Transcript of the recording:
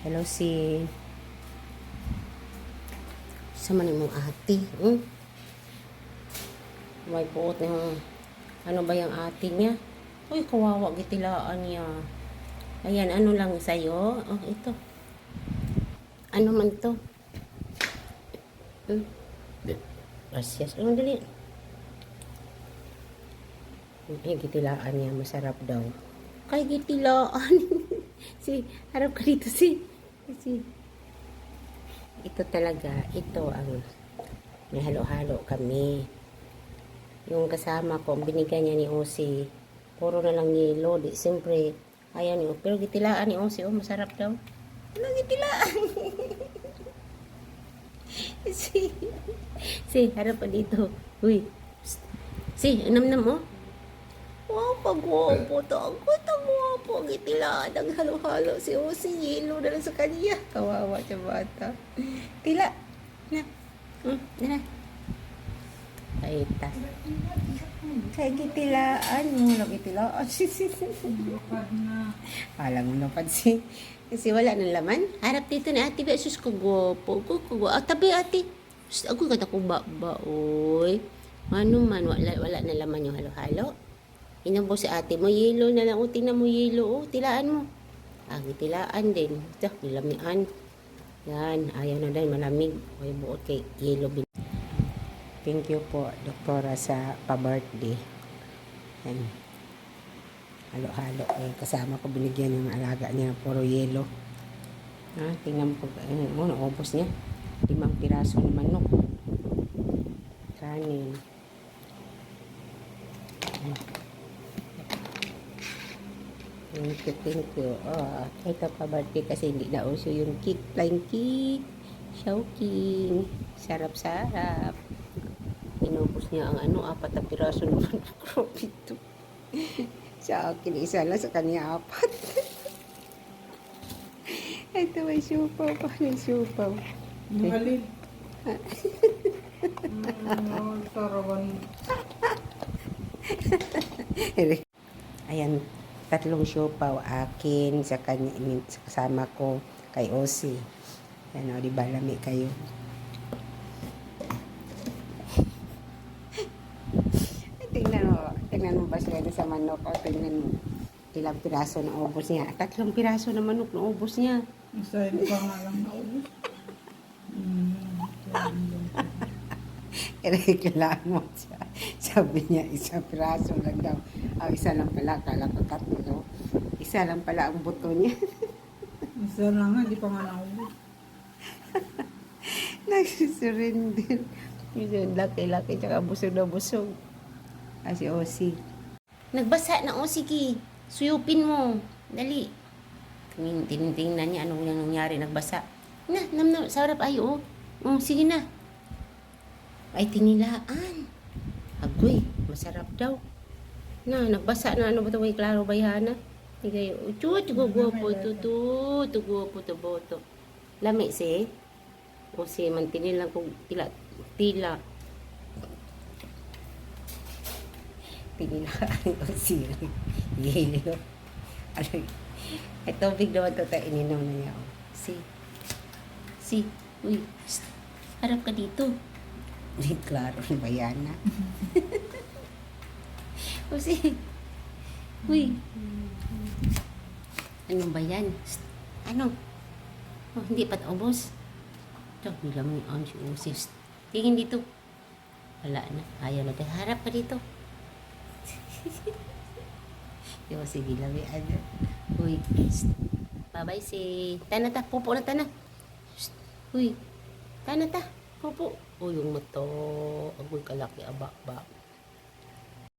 Hello si sa man mong ate. May buot na ano ba yung ate niya? Uy, kawawa gitilaan niya. Ayan, ano lang sa'yo? Oh, ito. Ano man to? Gracias. Ano dali? Ay, gitilaan niya. Masarap daw. Kay gitilaan. Harap ka dito si. Ito talaga. Ito ang may halo-halo kami. Yung kasama ko, binigyan niya ni Osi. Puro na lang yelo. Di, siyempre, ayaw niyo. Pero gitilaan ni Osi. Oh, masarap daw. Ano gitilaan? si, harap pa dito. Uy. Nam mo. Wow, pagwapo to. Ang gwapo. Gitilaan. Ang halo-halo. Si Osi, yelo na lang sa kanya. Kawawa siya bata. Tila. Na. Na. Kaita. Kaya gitilaan mo. Gitilaan. Alam mo na pansin. Kasi wala ng laman. Harap dito ni ate. Sus ko gwapo. Tabi ate. Ako kata ko ba. Oy. Ano man. Wala na laman yung halo-halo. Inabo si ate mo. Yelo na lang. Tingnan mo yelo. Tilaan mo. Gitilaan din. Ito. Nilamian. Yan. Ayaw na din. Malamig. Ay buot kay yelo. Thank you po, doktora, sa pa-birthday. Yan. Halo-halo. Kasama ko binigyan yung alaga niya. Puro yelo. Tingnan mo, naubos niya. 5 piraso ng manok. Kanin. Thank you. Ito pa-birthday kasi hindi na uso yung cake. Flying cake. Showking. Sarap-sarap. Inubos niya ang 4 na piraso naman ng crop ito. Sa akin, isa lang, sa kanya 4. Ito may siupaw pa. May siupaw. Nalib. Sarawan. Ayan, 3 siupaw. Akin, sa kanya, sa kasama ko, kay Osi. Ayan, di ba, lami kayo. Tingnan mo ba sila sa manok? O tingnan mo. Ilang piraso na ubos niya. 3 piraso na manok na ubos niya. Isa pa nga lang na ulo. Reklamo siya. Sabi niya, 1 piraso lang daw. Isa lang pala. Kala ko 3. Isa lang pala ang buto niya. Isa lang nga, di pa nga na ulo. Nagsusurrender. Yung laki-laki, tsaka busog na busog. Si Osi. Nagbasa na Osi ki. Suyupin mo. Dali. Tinitingnan niya anong nangyari. Nagbasa. Na, sarap ay sige na. Ay, tinilaan. Agoy, masarap daw. Nagbasa na. Ano ba ito? May klaro bayhana. Hindi kayo. Guwapo ito. Guwapo ito boto. Lami si. Osi, mantinil lang kung tila. Pinilaan ko siya. Yelo. Ay, tubig naman ito tayo ininom na niya. Uy, harap ka dito. Hindi, klaro, bayana. Uy. Ano ba yan? Ano? Hindi pa ubos. Ito, nilam ang si Usis. Tingin dito. Wala na. Ayaw na tayo. Harap ka dito. Yung sige lang uy, bye-bye si Tana ta, pupo na Tana. Uy, Tana ta, pupo. Uy, yung mato, agoy kalaki, aba.